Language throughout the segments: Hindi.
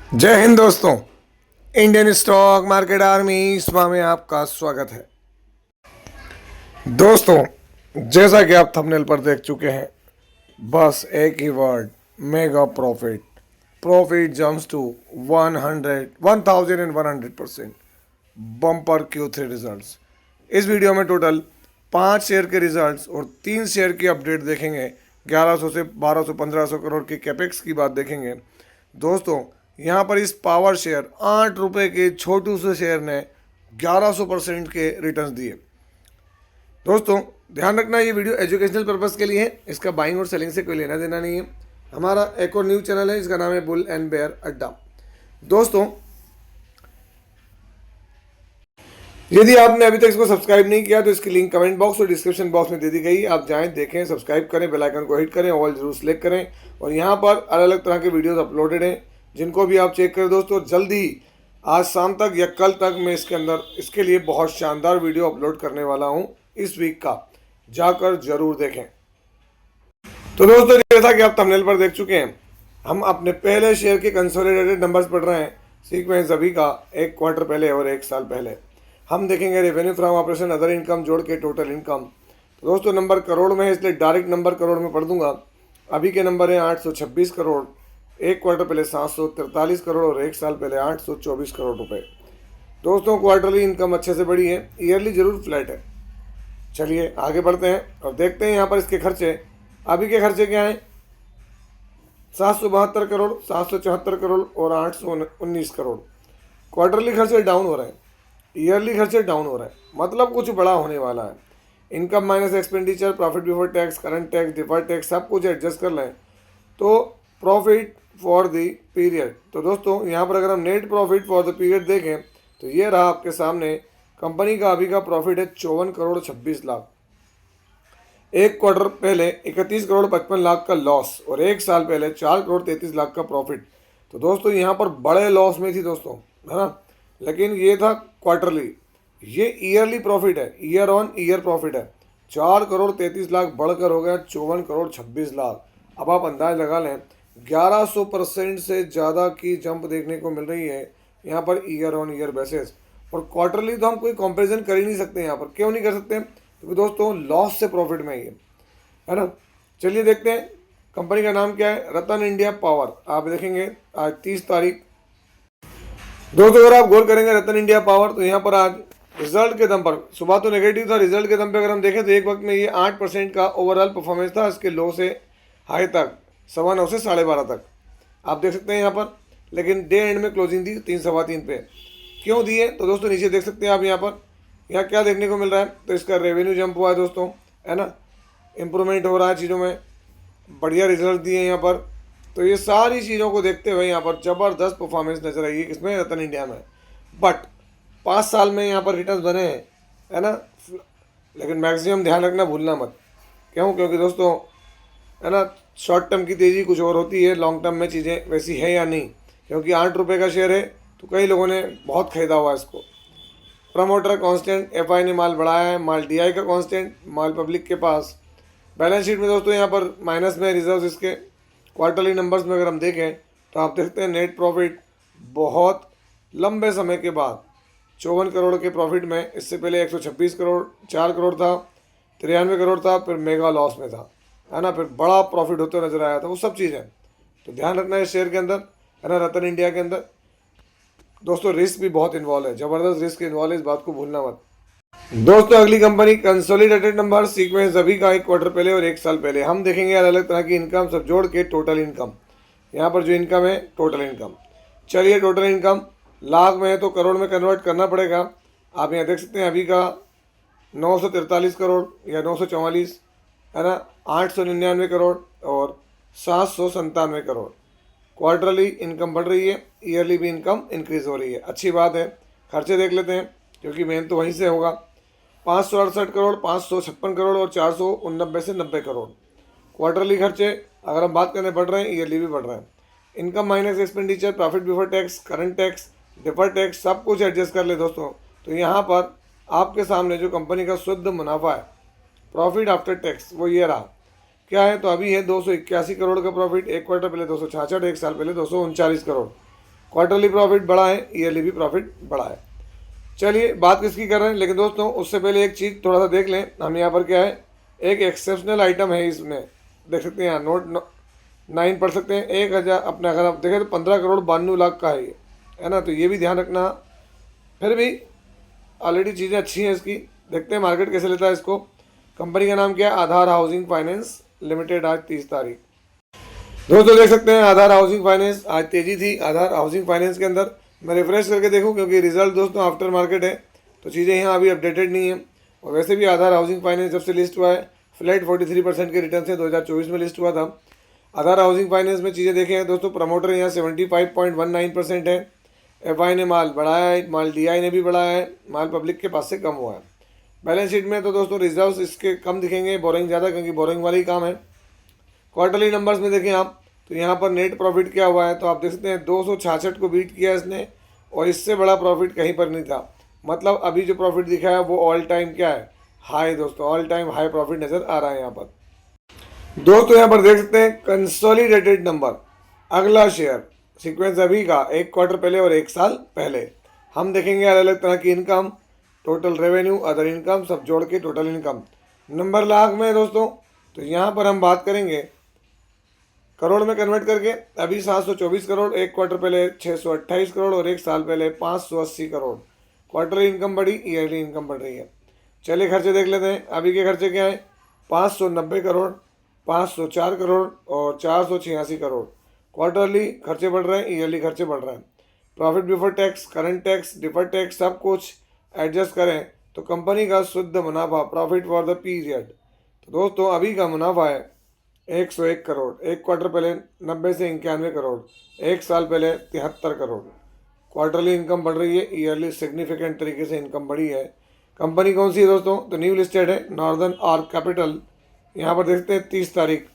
जय हिंद दोस्तों। इंडियन स्टॉक मार्केट आर्मी इसमा में आपका स्वागत है। दोस्तों, जैसा कि आप थंबनेल पर देख चुके हैं, बस एक ही word, mega profit. Profit jumps to 1100% bumper Q3 results. इस वीडियो में टोटल 5 शेयर के रिजल्ट्स और 3 शेयर की अपडेट देखेंगे। 1100 से 1200 1500 करोड़ की कैपेक्स की बात देखेंगे। दोस्तों, यहाँ पर इस पावर शेयर 8 रुपये के छोटू से शेयर ने 1100% के रिटर्न्स दिए। दोस्तों, ध्यान रखना, ये वीडियो एजुकेशनल पर्पस के लिए है। इसका बाइंग और सेलिंग से कोई लेना देना नहीं है। हमारा एक और न्यूज़ चैनल है, इसका नाम है बुल एंड बेयर अड्डा। दोस्तों, यदि आपने अभी तक इसको सब्सक्राइब नहीं किया तो इसकी लिंक कमेंट बॉक्स और डिस्क्रिप्शन बॉक्स में दे दी गई। आप जाएं, देखें, सब्सक्राइब करें, बेल आइकन को हिट करें, ऑल जरूर सेलेक्ट करें। और यहाँ पर अलग अलग तरह के वीडियोस अपलोडेड हैं, जिनको भी आप चेक करें। दोस्तों, जल्दी आज शाम तक या कल तक मैं इसके लिए बहुत शानदार वीडियो अपलोड करने वाला हूँ इस वीक का, जाकर जरूर देखें। तो दोस्तों, जैसा कि आप थंबनेल पर देख चुके हैं, हम अपने पहले शेयर के कंसोलिडेटेड नंबर्स पढ़ रहे हैं, सीक्वेंस अभी का एक क्वार्टर पहले और एक साल पहले। हम देखेंगे revenue from operation, other income जोड़ के टोटल इनकम। तो दोस्तों, नंबर करोड़ में है, इसलिए डायरेक्ट नंबर करोड़ में पढ़ दूंगा। अभी के नंबर हैं 826 करोड़, एक क्वार्टर पहले 743 करोड़ और एक साल पहले 824 करोड़ रुपए। दोस्तों, क्वार्टरली इनकम अच्छे से बढ़ी है, ईयरली जरूर फ्लैट है। चलिए आगे बढ़ते हैं और देखते हैं यहाँ पर इसके खर्चे। अभी के खर्चे क्या हैं? 772 करोड़, 774 करोड़ और 819 करोड़। क्वार्टरली खर्चे डाउन हो रहे हैं, ईयरली खर्चे डाउन हो रहे हैं, मतलब कुछ बड़ा होने वाला है। Income minus expenditure, profit before tax, current tax, deferred tax, सब कुछ एडजस्ट कर लें तो प्रॉफिट फॉर द पीरियड। तो दोस्तों, यहाँ पर अगर हम net profit for the period देखें तो ये रहा आपके सामने। कंपनी का अभी का प्रॉफिट है 54 करोड़ 26 लाख। एक क्वार्टर पहले 31 करोड़ 55 लाख का लॉस और एक साल पहले 4 करोड़ 33 लाख का प्रॉफिट। तो दोस्तों, यहाँ पर बड़े लॉस में थी दोस्तों, है ना, लेकिन ये था क्वार्टरली। ये ईयरली प्रॉफिट है, ईयर ऑन ईयर प्रॉफिट है। 4 करोड़ 33 लाख बढ़कर हो गया 54 करोड़ 26 लाख। अब आप अंदाज लगा लें, 1100% से ज़्यादा की जंप देखने को मिल रही है यहाँ per year on year basis. और क्वार्टरली तो हम कोई कंपैरिजन कर ही नहीं सकते यहाँ पर। क्यों नहीं कर सकते? क्योंकि दोस्तों, लॉस से प्रॉफिट में ये है ना। चलिए देखते हैं कंपनी का नाम क्या है, रतन इंडिया पावर। आप देखेंगे आज 30 तारीख। दोस्तों, अगर आप गौर करेंगे रतन इंडिया पावर, तो यहाँ पर आज रिजल्ट के दम पर, सुबह तो नेगेटिव था, रिजल्ट के दम पे अगर हम देखें तो एक वक्त में ये 8% का ओवरऑल परफॉर्मेंस था, इसके लो से हाई तक 9:15 से 12:30 तक आप देख सकते हैं यहाँ पर। लेकिन डे एंड में क्लोजिंग थी 3 सवा 3 पे। क्यों दी है? तो दोस्तों, नीचे देख सकते हैं आप यहाँ पर। यहाँ क्या देखने को मिल रहा है? तो इसका रेवेन्यू जंप हुआ है दोस्तों, है ना, इम्प्रूवमेंट हो रहा है चीज़ों में, बढ़िया रिजल्ट दिए हैं यहाँ पर। तो ये सारी चीज़ों को देखते हुए यहाँ पर ज़बरदस्त परफॉर्मेंस नजर आई है किसमें? रतन इंडिया में। बट 5 साल में यहाँ पर रिटर्न बने हैं, है ना, लेकिन मैक्सिमम ध्यान रखना, भूलना मत। क्यों? क्योंकि दोस्तों, है ना, शॉर्ट टर्म की तेज़ी कुछ और होती है, लॉन्ग टर्म में चीज़ें वैसी है या नहीं। क्योंकि 8 रुपये का शेयर है तो कई लोगों ने बहुत खरीदा हुआ है इसको। प्रमोटर कांस्टेंट, एफआई ने माल बढ़ाया है, माल डीआई का कांस्टेंट, माल पब्लिक के पास। बैलेंस शीट में दोस्तों यहाँ पर माइनस में रिजर्व इसके। क्वार्टरली नंबर्स में अगर हम देखें तो आप देखते हैं नेट प्रॉफिट बहुत लंबे समय के बाद 54 करोड़ के प्रॉफिट में। इससे पहले 126 करोड़ 4 करोड़ था, 93 करोड़ था, फिर मेगा लॉस में था, है ना, फिर बड़ा प्रॉफिट होते नजर आया था। वो सब चीज़ें तो ध्यान रखना है इस शेयर के अंदर, है ना, रतन इंडिया के अंदर। दोस्तों, रिस्क भी बहुत इन्वॉल्व है, ज़बरदस्त रिस्क इन्वॉल्व है, इस बात को भूलना मत। दोस्तों, अगली कंपनी कंसोलिडेटेड नंबर, सीक्वेंस अभी का एक क्वार्टर पहले और एक साल पहले। हम देखेंगे अलग अलग तरह की इनकम सब जोड़ के टोटल इनकम। यहाँ पर जो इनकम है टोटल इनकम। चलिए, टोटल इनकम लाख में है तो करोड़ में कन्वर्ट करना पड़ेगा। आप यहाँ देख सकते हैं अभी का 943 करोड़ या 944, है ना, 899 करोड़ और 797 करोड़। क्वार्टरली इनकम बढ़ रही है, ईयरली भी इनकम इंक्रीज हो रही है, अच्छी बात है। खर्चे देख लेते हैं क्योंकि मेन तो वहीं से होगा। 568 करोड़, 556 करोड़ और 489 से 90 करोड़ क्वार्टरली खर्चे अगर हम बात करने बढ़ रहे हैं, ईयरली भी बढ़ रहे हैं। Income minus expenditure, profit before tax, current tax, deferred tax, सब कुछ एडजस्ट कर ले दोस्तों। तो यहाँ पर आपके सामने जो कंपनी का शुद्ध मुनाफा है, प्रॉफिट आफ्टर टैक्स, वो ये रहा। क्या है? तो अभी है 281 करोड़ का प्रॉफिट, एक क्वार्टर पहले 266, एक साल पहले 239 करोड़। क्वार्टरली प्रॉफिट बढ़ा है, ईयरली भी प्रॉफिट बढ़ा है। चलिए बात किसकी कर रहे हैं, लेकिन दोस्तों उससे पहले एक चीज़ थोड़ा सा देख लें। हम यहाँ पर क्या है, एक एक्सेप्शनल आइटम है, इसमें देख सकते हैं यहाँ नोट 9 पढ़ सकते हैं। 1000 अपने अगर आप देखें तो 15 करोड़ 92 लाख का है ये, है ना। तो ये भी ध्यान रखना। फिर भी ऑलरेडी चीज़ें अच्छी हैं इसकी। देखते हैं मार्केट कैसे लेता है इसको। कंपनी का नाम क्या है, आधार हाउसिंग फाइनेंस लिमिटेड। आज 30 तारीख दोस्तों देख सकते हैं आधार हाउसिंग फाइनेंस आज तेजी थी। आधार हाउसिंग फाइनेंस के अंदर मैं रिफ्रेश करके देखूं, क्योंकि रिजल्ट दोस्तों आफ्टर मार्केट है तो चीज़ें यहाँ अभी अपडेटेड नहीं है। और वैसे भी आधार हाउसिंग फाइनेंस जब से लिस्ट हुआ है फ्लैट 43% के रिटर्न से 2024 में लिस्ट हुआ था। आधार हाउसिंग फाइनेंस में चीज़ें देखें दोस्तों, प्रमोटर यहाँ 75.19% है। एफआई ने माल बढ़ाया है, माल डीआई ने भी बढ़ाया है, माल पब्लिक के पास से कम हुआ है। बैलेंस शीट में तो दोस्तों रिजर्व्स इसके कम दिखेंगे, बोरिंग ज़्यादा, क्योंकि बोरिंग वाला ही काम है। क्वार्टरली नंबर्स में देखें आप तो यहाँ पर नेट प्रॉफिट क्या हुआ है, तो आप देख सकते हैं 266 को बीट किया इसने, और इससे बड़ा प्रॉफिट कहीं पर नहीं था। मतलब अभी जो प्रॉफिट दिखा है वो ऑल टाइम क्या है, हाई दोस्तों, ऑल टाइम हाई प्रॉफिट नज़र आ रहा है यहाँ पर। दोस्तों यहाँ पर देख सकते हैं कंसोलिडेटेड नंबर, अगला शेयर सीक्वेंस अभी का 1 क्वार्टर पहले और 1 साल पहले। हम देखेंगे अलग अलग तरह की income, total revenue, other income, सब जोड़ के टोटल इनकम। नंबर लाख में दोस्तों, तो यहाँ पर हम बात करेंगे करोड़ में कन्वर्ट करके। अभी 724 करोड़, 1 क्वार्टर पहले 628 करोड़ और 1 साल पहले 580 करोड़। क्वार्टरली इनकम बढ़ी, ईयरली इनकम बढ़ रही है। चलिए खर्चे देख लेते हैं। अभी के खर्चे क्या है, 590 करोड़, 504 करोड़ और 486 करोड़। क्वार्टरली खर्चे बढ़ रहे हैं, ईयरली खर्चे बढ़ रहे हैं। Profit before tax, current tax, deferred tax सब कुछ एडजस्ट करें तो कंपनी का शुद्ध मुनाफा, प्रॉफिट फॉर द पीरियड, तो दोस्तों अभी का मुनाफा है 101 करोड़। 1 क्वार्टर पहले 90 से 91 करोड़, 1 साल पहले 73 करोड़। क्वार्टरली इनकम बढ़ रही है, ईयरली सिग्निफिकेंट तरीके से इनकम बढ़ी है। कंपनी कौन सी है दोस्तों, तो न्यू लिस्टेड है, नॉर्दर्न आर्क कैपिटल। यहाँ पर देखते हैं 30 तारीख।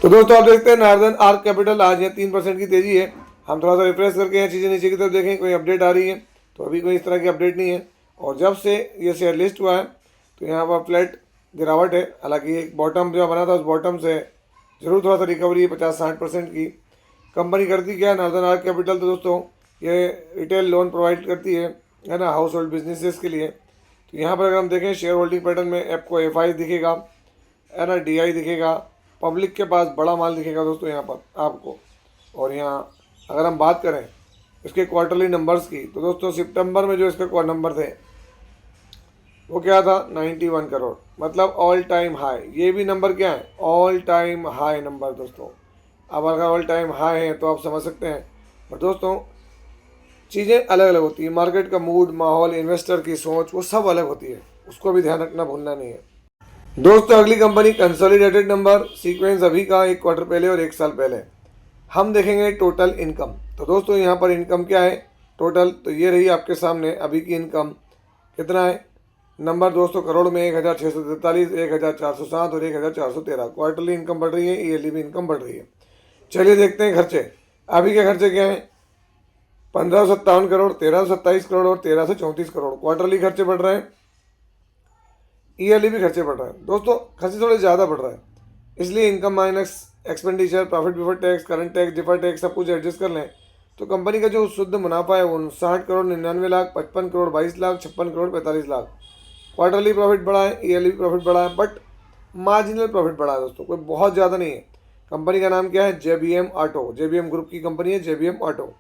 तो दोस्तों आप देखते हैं नॉर्दर्न आर्क कैपिटल आज यहाँ 3% की तेजी है। हम थोड़ा सा रिफ्रेश करके यहाँ चीज़ें नीचे की तरफ देखें, कोई अपडेट आ रही है, तो अभी कोई इस तरह की अपडेट नहीं है। और जब से ये शेयर लिस्ट हुआ है तो यहाँ पर फ्लैट गिरावट है। हालांकि एक बॉटम जो बना था उस बॉटम से ज़रूर थोड़ा सा रिकवरी है 50-60% की। कंपनी करती क्या है नॉर्दर्न आर्क कैपिटल, तो दोस्तों ये रिटेल लोन प्रोवाइड करती है ना, हाउस होल्ड बिजनेसेस के लिए। तो यहाँ पर अगर हम देखें शेयर होल्डिंग पैटर्न में आपको एफआई दिखेगा, है ना, डीआई दिखेगा, पब्लिक के पास बड़ा माल दिखेगा दोस्तों यहाँ पर आपको। और यहाँ अगर हम बात करें इसके क्वार्टरली नंबर्स की, तो दोस्तों सितंबर में जो इसका नंबर थे वो क्या था, 91 करोड़, मतलब ऑल टाइम हाई। ये भी नंबर क्या है, ऑल टाइम हाई नंबर दोस्तों। अब अगर ऑल टाइम हाई है तो आप समझ सकते हैं। पर दोस्तों चीज़ें अलग अलग होती है, मार्केट का मूड, माहौल, इन्वेस्टर की सोच, वो सब अलग होती है, उसको भी ध्यान रखना भूलना नहीं है। दोस्तों अगली कंपनी कंसोलिडेटेड नंबर सीक्वेंस अभी का 1 क्वार्टर पहले और 1 साल पहले। हम देखेंगे टोटल इनकम। तो दोस्तों यहाँ पर इनकम क्या है टोटल, तो ये रही आपके सामने अभी की इनकम। कितना है नंबर दोस्तों, करोड़ में 1643, 1407 और 1413। क्वार्टरली इनकम बढ़ रही है, ईयरली भी इनकम बढ़ रही है। चलिए देखते हैं खर्चे। अभी के खर्चे क्या है, 1557 करोड़, 1327 करोड़ और 1334 करोड़। क्वार्टरली खर्चे बढ़ रहे हैं, ईयरली भी खर्चे बढ़ रहे हैं। दोस्तों खर्चे थोड़े ज़्यादा बढ़ रहे हैं, इसलिए income minus expenditure, profit before tax, current tax, deferred tax सब कुछ एडजस्ट कर लें तो कंपनी का जो शुद्ध मुनाफा है वो 59 करोड़, 99 लाख, 55 करोड़, 22 लाख, 56 करोड़, 45 लाख। क्वार्टरली प्रॉफिट बढ़ा है, ईयरली प्रॉफिट बढ़ा है, बट मार्जिनल प्रॉफिट बढ़ा है दोस्तों, कोई बहुत ज़्यादा नहीं है। कंपनी का नाम क्या है, जेबीएम ऑटो, जेबीएम ग्रुप की कंपनी है जेबीएम ऑटो।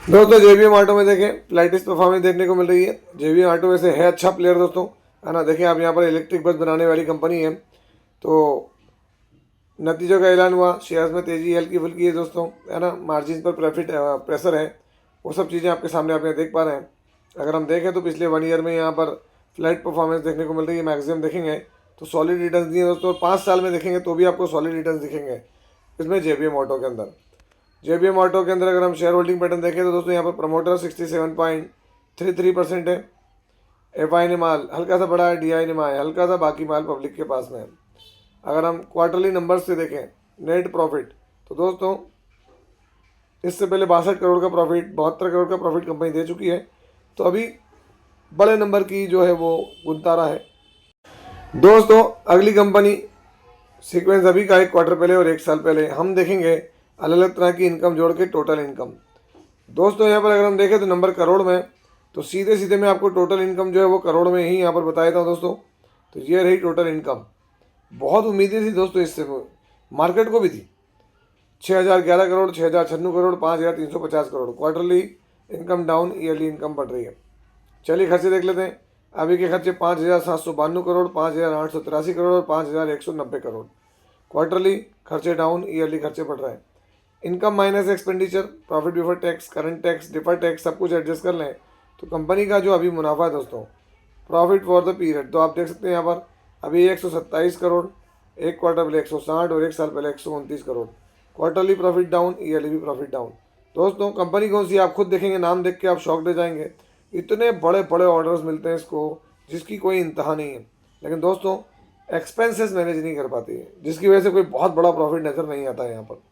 दोस्तों जेबीएम ऑटो में देखें लेटेस्ट परफॉर्मेंस देखने को मिल रही है। जेबीएम ऑटो वैसे है अच्छा प्लेयर दोस्तों, है ना। देखें आप यहाँ पर इलेक्ट्रिक बस बनाने वाली कंपनी है। तो नतीजों का ऐलान हुआ, शेयर्स में तेजी हल्की फुल्की है दोस्तों, है ना। मार्जिन पर प्रॉफिट प्रेशर है, वो सब चीज़ें आपके सामने आप यहाँ देख पा रहे हैं। अगर हम देखें तो पिछले 1 ईयर में यहाँ पर फ्लैट परफॉर्मेंस देखने को मिल रही है। मैक्सिमम देखेंगे तो सॉलिड रिटर्न्स दिए दोस्तों। 5 साल में देखेंगे तो भी आपको सॉलिड रिटर्न्स दिखेंगे इसमें जेबीएम ऑटो के अंदर। जेबीएम ऑटो के अंदर अगर हम शेयर होल्डिंग पैटर्न देखें तो दोस्तों यहाँ पर प्रमोटर 67.33% है। एफआई ने माल हल्का सा बढ़ा है, डीआई ने माल हल्का सा, बाकी माल पब्लिक के पास में है। अगर हम क्वार्टरली नंबर्स से देखें नेट प्रॉफिट, तो दोस्तों इससे पहले 62 करोड़ का प्रॉफिट, 72 करोड़ का प्रॉफिट कंपनी दे चुकी है। तो अभी बड़े नंबर की जो है वो गुनतारा है दोस्तों। अगली कंपनी सीक्वेंस अभी का 1 क्वार्टर पहले और 1 साल पहले। हम देखेंगे अलग अलग तरह की इनकम जोड़ के टोटल इनकम। दोस्तों यहाँ पर अगर हम देखें तो नंबर करोड़ में, तो सीधे सीधे मैं आपको टोटल इनकम जो है वो करोड़ में ही यहाँ पर बता देता हूँ दोस्तों। तो ये रही टोटल इनकम। बहुत उम्मीदें थी दोस्तों इससे, मार्केट को भी थी। 6011 crore, 6096 crore, 5350 crore. Quarterly income down, yearly income बढ़ रही है। चलिए खर्चे देख लेते हैं। अभी के खर्चे 5792 करोड़, 5883 करोड़ और 5190 करोड़। क्वार्टरली खर्चे डाउन, ईयरली खर्चे बढ़ रहे हैं। Income minus expenditure, profit before tax, current tax, defer tax सब कुछ एडजस्ट कर लें तो कंपनी का जो अभी मुनाफा है दोस्तों, प्रॉफिट फॉर द पीरियड, तो आप देख सकते हैं यहाँ पर अभी 127 करोड़, एक क्वार्टर पहले 160 और एक साल पहले 129 crore. Quarterly profit down, yearly भी प्रॉफिट डाउन। दोस्तों कंपनी कौन सी, आप खुद देखेंगे, नाम देख के आप शॉक दे जाएंगे। इतने बड़े बड़े ऑर्डर्स मिलते हैं इसको जिसकी कोई इंतहा नहीं है, लेकिन दोस्तों एक्सपेंसेस मैनेज नहीं कर पाती है, जिसकी वजह से कोई बहुत बड़ा प्रॉफिट नज़र नहीं आता है यहाँ पर।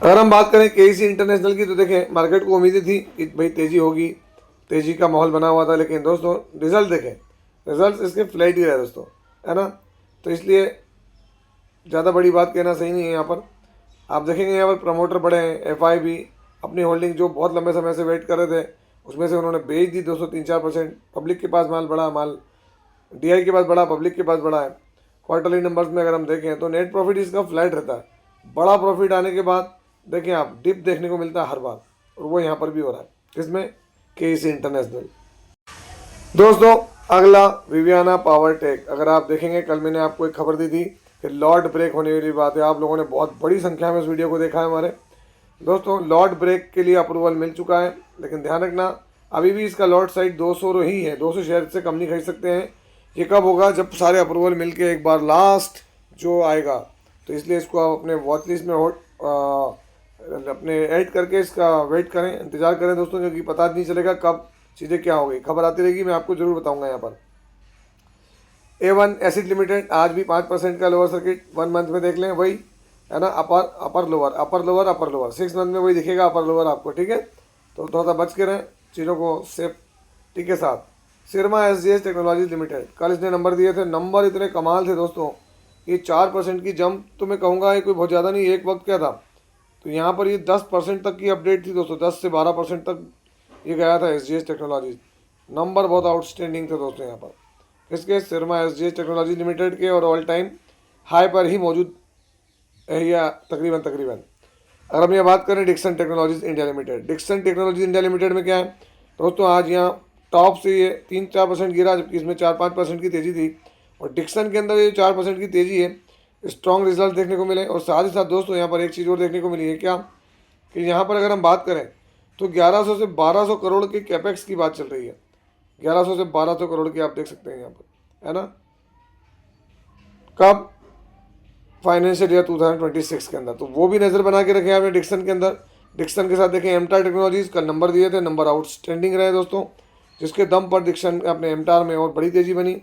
अगर हम बात करें केईसी इंटरनेशनल की, तो देखें मार्केट को उम्मीदें थी कि भाई तेज़ी होगी, तेज़ी का माहौल बना हुआ था, लेकिन दोस्तों रिजल्ट देखें, रिजल्ट इसके फ्लैट ही रहे दोस्तों, है ना। तो इसलिए ज़्यादा बड़ी बात कहना सही नहीं है। यहाँ पर आप देखेंगे यहाँ पर प्रमोटर बड़े हैं, एफआई भी अपनी होल्डिंग जो बहुत लंबे समय से वेट कर रहे थे उसमें से उन्होंने बेच दी 203-4%। पब्लिक के पास माल बड़ा, माल डीआई के पास बड़ा, पब्लिक के पास बड़ा है। क्वार्टरली नंबर्स में अगर हम देखें तो नेट प्रॉफिट इसका फ्लैट रहता है। बड़ा प्रॉफिट आने के बाद देखें आप डिप देखने को मिलता है हर बार, और वो यहाँ पर भी हो रहा है। किसमें? KEC international. दोस्तों अगला विवियाना पावर टेक। अगर आप देखेंगे कल मैंने आपको एक खबर दी थी कि लॉट ब्रेक होने वाली बात है। आप लोगों ने बहुत बड़ी संख्या में इस वीडियो को देखा है हमारे दोस्तों। लॉट ब्रेक के लिए अप्रूवल मिल चुका है, लेकिन ध्यान रखना अभी भी इसका लॉट साइज 200 ही है, 200 शेयर से कम नहीं खरीद सकते हैं। ये कब होगा? जब सारे अप्रूवल मिल के एक बार लास्ट जो आएगा, तो इसलिए इसको आप अपने वॉच लिस्ट में अपने ऐड करके इसका वेट करें, इंतज़ार करें दोस्तों, क्योंकि पता नहीं चलेगा कब चीज़ें क्या होगी। खबर आती रहेगी, मैं आपको ज़रूर बताऊंगा। यहाँ पर A1 एसिड लिमिटेड आज भी 5% का लोअर सर्किट 1 मंथ में देख लें, वही है ना, अपर लोअर 6 मंथ में वही दिखेगा अपर लोअर आपको, ठीक है। तो थोड़ा सा बच के रहें चीज़ों को सेफ्टी के साथ। सिरमा SGS टेक्नोलॉजीज लिमिटेड, कल इसने नंबर दिए थे, नंबर इतने कमाल थे दोस्तों। ये 4% की जंप तो मैं कहूँगा ये कोई बहुत ज़्यादा नहीं, एक वक्त क्या था, तो यहाँ पर ये 10% तक की अपडेट थी दोस्तों, 10 से 12% तक ये गया था SGS टेक्नोलॉजीज। नंबर बहुत आउटस्टैंडिंग थे दोस्तों यहाँ पर इसके, सिरमा SGS टेक्नोलॉजी लिमिटेड के, और ऑल टाइम हाई पर ही मौजूद है या तकरीबन। अगर हम यहाँ बात करें Dixon Technologies India Limited, Dixon Technologies India Limited में क्या है दोस्तों, आज यहाँ टॉप से ये 3-4% गिरा, जबकि इसमें 4-5% की तेज़ी थी। और डिक्सन के अंदर ये 4% की तेज़ी है, स्ट्रॉन्ग रिजल्ट देखने को मिले। और साथ ही साथ दोस्तों यहाँ पर एक चीज़ और देखने को मिली है क्या, कि यहाँ पर अगर हम बात करें तो 1100 से 1200 करोड़ की कैपेक्स की बात चल रही है। 1100 से 1200 करोड़ की आप देख सकते हैं यहाँ पर, है ना। कब? फाइनेंशियल ईयर 2026 के अंदर। तो वो भी नज़र बना के रखें आपने डिक्सन के अंदर। डिक्सन के साथ देखें एमटार टेक्नोलॉजीज, का नंबर दिए थे, नंबर आउटस्टैंडिंग रहे दोस्तों, जिसके दम पर डिक्सन अपने एमटार में और बड़ी तेज़ी बनी।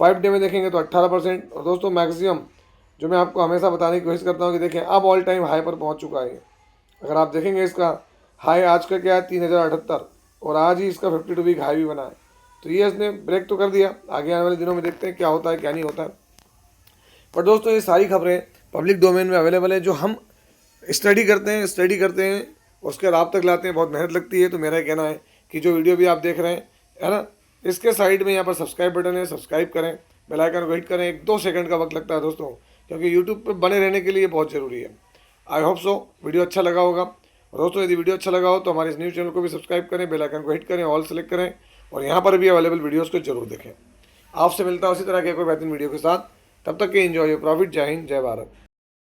5 डे में देखेंगे तो 18%। और दोस्तों मैक्सिमम जो मैं आपको हमेशा बताने की कोशिश करता हूँ कि देखें अब ऑल टाइम हाई पर पहुँच चुका है। अगर आप देखेंगे इसका हाई आज का क्या है 3078, और आज ही इसका 52 वीक हाई भी बना है। तो ये इसने ब्रेक तो कर दिया, आगे आने वाले दिनों में देखते हैं क्या होता है क्या नहीं होता है। पर दोस्तों ये सारी खबरें पब्लिक डोमेन में अवेलेबल है, जो हम स्टडी करते हैं उसके रात तक लाते हैं, बहुत मेहनत लगती है। तो मेरा कहना है कि जो वीडियो भी आप देख रहे हैं, है ना, इसके साइड में यहाँ पर सब्सक्राइब बटन है, सब्सक्राइब करें, बेल आइकन को हिट करें। 1-2 सेकंड का वक्त लगता है दोस्तों, क्योंकि यूट्यूब पर बने रहने के लिए बहुत ज़रूरी है। आई होप सो वीडियो अच्छा लगा होगा। और दोस्तों यदि वीडियो अच्छा लगा हो तो हमारे इस न्यूज़ चैनल को भी सब्सक्राइब करें, बेल आइकन को हिट करें, ऑल सेलेक्ट करें, और यहाँ पर भी अवेलेबल वीडियोज़ को जरूर देखें। आपसे मिलता है उसी तरह के कोई बेहतरीन वीडियो के साथ, तब तक के एंजॉय योर प्रॉफिट। जय हिंद, जय भारत।